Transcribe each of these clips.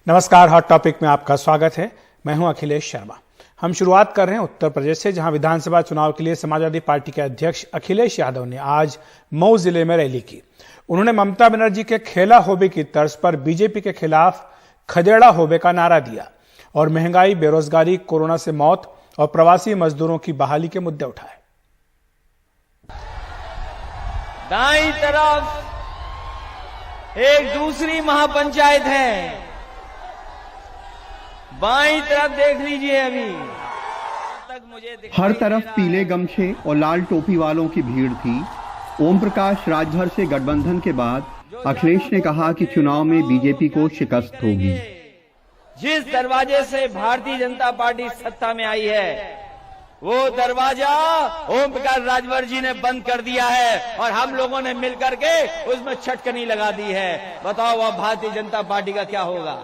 नमस्कार, hot topic में आपका स्वागत है। मैं हूं अखिलेश शर्मा। हम शुरुआत कर रहे हैं उत्तर प्रदेश से, जहां विधानसभा चुनाव के लिए समाजवादी पार्टी के अध्यक्ष अखिलेश यादव ने आज मऊ जिले में रैली की। उन्होंने ममता बनर्जी के खेला होबे की तर्ज पर बीजेपी के खिलाफ खदेड़ा होबे का नारा दिया और महंगाई, बेरोजगारी, कोरोना से मौत और प्रवासी मजदूरों की बहाली के मुद्दे उठाए। दाईं तरफ एक दूसरी महापंचायत है, बाईं तरफ देख लीजिए। अभी तक मुझे हर तरफ पीले गमछे और लाल टोपी वालों की भीड़ थी। ओम प्रकाश राजभर से गठबंधन के बाद अखिलेश ने कहा कि चुनाव में बीजेपी को शिकस्त होगी। जिस दरवाजे से भारतीय जनता पार्टी सत्ता में आई है, वो दरवाजा ओम प्रकाश राजभर जी ने बंद कर दिया है और हम लोगों ने मिलकर के उसमें छटकनी लगा दी है। बताओ अब भारतीय जनता पार्टी का क्या होगा।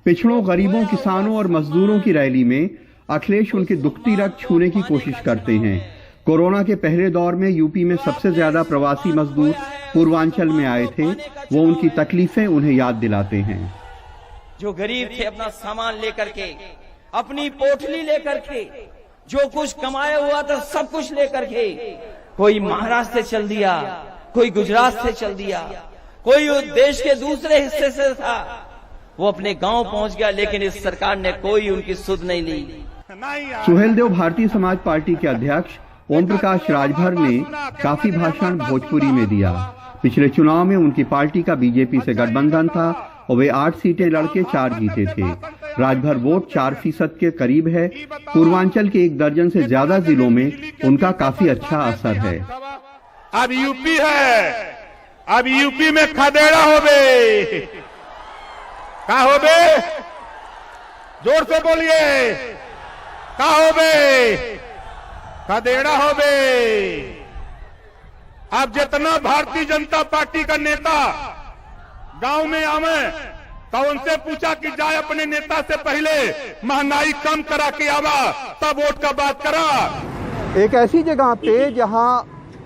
पिछड़ों, गरीबों, किसानों और मजदूरों की रैली में अखिलेश उनकी दुखती रग छूने की कोशिश करते हैं। कोरोना के पहले दौर में यूपी में सबसे ज्यादा प्रवासी मजदूर पूर्वांचल में आए थे। वो उनकी तकलीफें उन्हें याद दिलाते हैं। जो गरीब थे, अपना सामान लेकर के, अपनी पोटली लेकर के, जो कुछ कमाया हुआ था सब कुछ लेकर के, कोई महाराष्ट्र से चल दिया, कोई गुजरात से चल दिया, कोई देश के दूसरे हिस्से से था, वो अपने गांव पहुंच गया, लेकिन इस सरकार ने कोई उनकी सुध नहीं ली। सुहेलदेव भारतीय समाज पार्टी के अध्यक्ष ओम प्रकाश राजभर ने काफी भाषण भोजपुरी में दिया। पिछले चुनाव में उनकी पार्टी का बीजेपी से गठबंधन था और वे 8 सीटें लड़के 4 जीते थे। राजभर वोट 4% के करीब है। पूर्वांचल के 1 दर्जन से ज्यादा जिलों में उनका काफी अच्छा असर है। अब यूपी है, अब यूपी में खदेड़ा होबे। का होबे? जोर से बोलिए। का होबे? खदेड़ा होबे। अब जितना भारतीय जनता पार्टी का नेता गांव में आवे तो उनसे पूछा कि जाए अपने नेता से पहले महंगाई कम करा के आवा, तब वोट का बात करा। एक ऐसी जगह पे जहां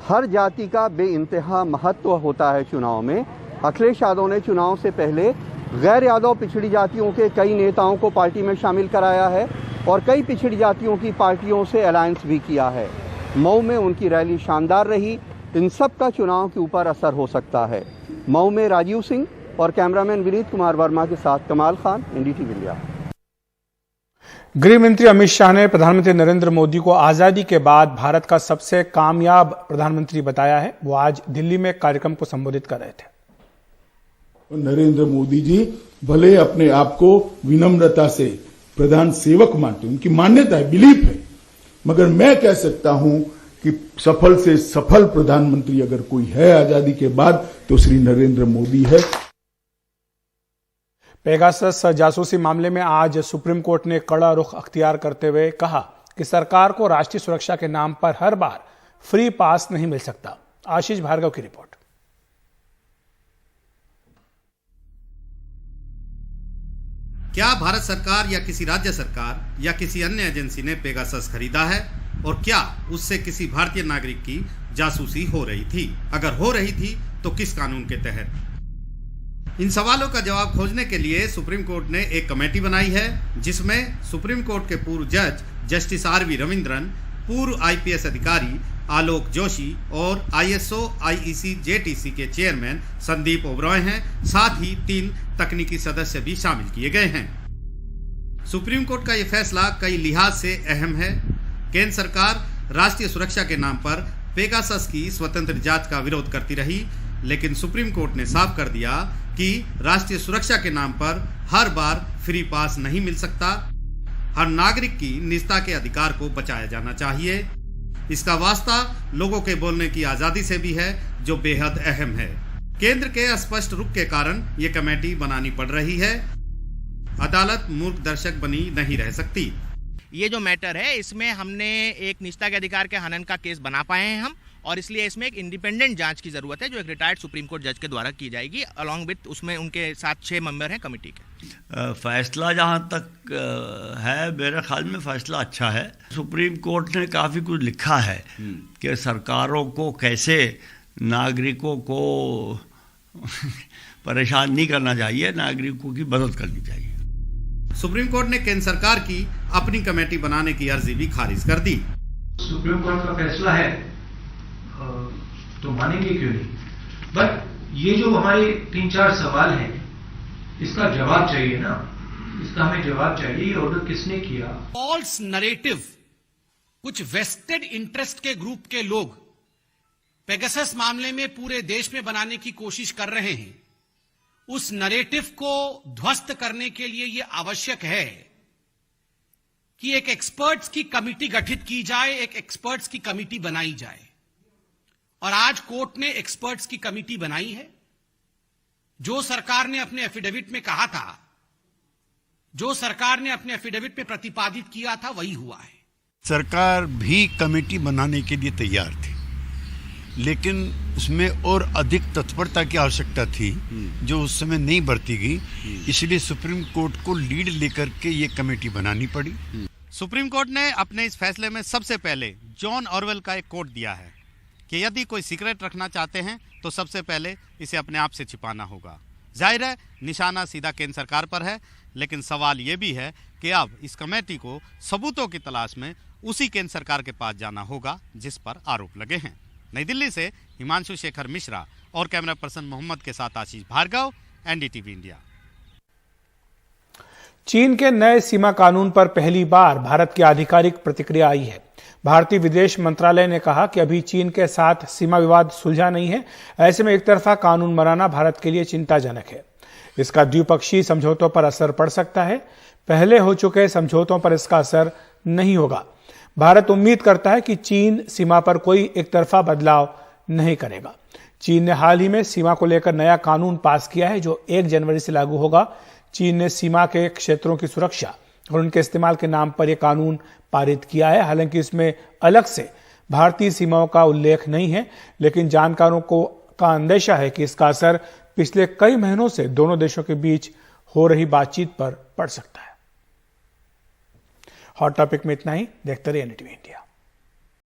हर जाति का बेइंतहा महत्व होता है चुनाव में, अखिलेश यादव ने चुनाव से पहले गैर यादव पिछड़ी जातियों के कई नेताओं को पार्टी में शामिल कराया है और कई पिछड़ी जातियों की पार्टियों से अलायंस भी किया है। मऊ में उनकी रैली शानदार रही। इन सब का चुनाव के ऊपर असर हो सकता है। मऊ में राजीव सिंह और कैमरामैन विनीत कुमार वर्मा के साथ कमाल खान, एनडीटीवी इंडिया। गृह मंत्री अमित शाह ने प्रधानमंत्री नरेंद्र मोदी को आजादी के बाद भारत का सबसे कामयाब प्रधानमंत्री बताया है। वो आज दिल्ली में एक कार्यक्रम को संबोधित कर रहे थे। नरेंद्र मोदी जी भले अपने आप को विनम्रता से प्रधान सेवक मानते, उनकी मान्यता है, बिलीफ है, मगर मैं कह सकता हूं कि सफल से सफल प्रधानमंत्री अगर कोई है आजादी के बाद तो श्री नरेंद्र मोदी है। पेगासस जासूसी मामले में आज सुप्रीम कोर्ट ने कड़ा रुख अख्तियार करते हुए कहा कि सरकार को राष्ट्रीय सुरक्षा के नाम पर हर बार फ्री पास नहीं मिल सकता। आशीष भार्गव की रिपोर्ट। क्या भारत सरकार या किसी राज्य सरकार या किसी अन्य एजेंसी ने पेगासस खरीदा है और क्या उससे किसी भारतीय नागरिक की जासूसी हो रही थी? अगर हो रही थी तो किस कानून के तहत? इन सवालों का जवाब खोजने के लिए सुप्रीम कोर्ट ने एक कमेटी बनाई है, जिसमें सुप्रीम कोर्ट के पूर्व जज जस्टिस आर.वी. रविंद्रन, पूर्व आईपीएस अधिकारी आलोक जोशी और आईएसओ आईईसी जेटीसी के चेयरमैन संदीप ओबरॉय हैं। साथ ही 3 तकनीकी सदस्य भी शामिल किए गए हैं। सुप्रीम कोर्ट का यह फैसला कई लिहाज से अहम है। केंद्र सरकार राष्ट्रीय सुरक्षा के नाम पर पेगासस की स्वतंत्र जांच का विरोध करती रही, लेकिन सुप्रीम कोर्ट ने साफ कर दिया कि राष्ट्रीय सुरक्षा के नाम पर हर बार फ्री पास नहीं मिल सकता। हर नागरिक की निजता के अधिकार को बचाया जाना चाहिए। इसका वास्ता लोगों के बोलने की आजादी से भी है, जो बेहद अहम है। केंद्र के अस्पष्ट रुख के कारण ये कमेटी बनानी पड़ रही है। अदालत मूर्ख दर्शक बनी नहीं रह सकती। ये जो मैटर है, इसमें हमने एक निजता के अधिकार के हनन का केस बना पाए हैं हम, और इसलिए इसमें एक इंडिपेंडेंट जांच की जरूरत है, जो एक रिटायर्ड सुप्रीम कोर्ट जज के द्वारा की जाएगी, अलॉन्ग विथ उसमें उनके साथ 6 मेंबर हैं कमेटी के। फैसला जहाँ तक है, मेरे ख्याल में फैसला अच्छा है। सुप्रीम कोर्ट ने काफ़ी कुछ लिखा है कि सरकारों को कैसे नागरिकों को परेशान नहीं करना चाहिए, नागरिकों की मदद करनी चाहिए। सुप्रीम कोर्ट ने केंद्र सरकार की अपनी कमेटी बनाने की अर्जी भी खारिज कर दी। सुप्रीम कोर्ट का फैसला है तो मानेंगे क्यों नहीं, बट ये जो हमारे 3-4 सवाल हैं इसका जवाब चाहिए ना, इसका हमें जवाब चाहिए। ये ऑर्डर किसने किया? फॉल्स नरेटिव कुछ वेस्टेड इंटरेस्ट के ग्रुप के लोग पेगासस मामले में पूरे देश में बनाने की कोशिश कर रहे हैं। उस नरेटिव को ध्वस्त करने के लिए यह आवश्यक है कि एक एक्सपर्ट्स की कमिटी गठित की जाए, एक एक्सपर्ट्स की कमिटी बनाई जाए। और आज कोर्ट ने एक्सपर्ट्स की कमिटी बनाई है। जो सरकार ने अपने एफिडेविट में कहा था, जो सरकार ने अपने एफिडेविट में प्रतिपादित किया था, वही हुआ है। सरकार भी कमेटी बनाने के लिए तैयार थी, लेकिन उसमें और अधिक तत्परता की आवश्यकता थी जो उस समय नहीं बरती गई। इसलिए सुप्रीम कोर्ट को लीड लेकर के ये कमेटी बनानी पड़ी। सुप्रीम कोर्ट ने अपने इस फैसले में सबसे पहले जॉन ऑरवेल का एक कोट दिया है कि यदि कोई सीक्रेट रखना चाहते हैं तो सबसे पहले इसे अपने आप से छिपाना होगा। जाहिर है निशाना सीधा केंद्र सरकार पर है, लेकिन सवाल ये भी है कि अब इस कमेटी को सबूतों की तलाश में उसी केंद्र सरकार के पास जाना होगा जिस पर आरोप लगे हैं। नई दिल्ली से हिमांशु शेखर मिश्रा और कैमरा पर्सन मोहम्मद के साथ आशीष भार्गव, एनडीटीवी इंडिया। चीन के नए सीमा कानून पर पहली बार भारत की आधिकारिक प्रतिक्रिया आई है। भारतीय विदेश मंत्रालय ने कहा कि अभी चीन के साथ सीमा विवाद सुलझा नहीं है। ऐसे में एक तरफा कानून बनाना भारत के लिए चिंताजनक है। इसका द्विपक्षीय समझौतों पर असर पड़ सकता है। पहले हो चुके समझौतों पर इसका असर नहीं होगा। भारत उम्मीद करता है कि चीन सीमा पर कोई एक तरफा बदलाव नहीं करेगा। चीन ने हाल ही में सीमा को लेकर नया कानून पास किया है जो 1 जनवरी से लागू होगा। चीन ने सीमा के क्षेत्रों की सुरक्षा और उनके इस्तेमाल के नाम पर यह कानून पारित किया है। हालांकि इसमें अलग से भारतीय सीमाओं का उल्लेख नहीं है, लेकिन जानकारों का अंदेशा है कि इसका असर पिछले कई महीनों से दोनों देशों के बीच हो रही बातचीत पर पड़ सकता है। हॉट टॉपिक में इतना ही। देखते रहिए एनडीटीवी इंडिया।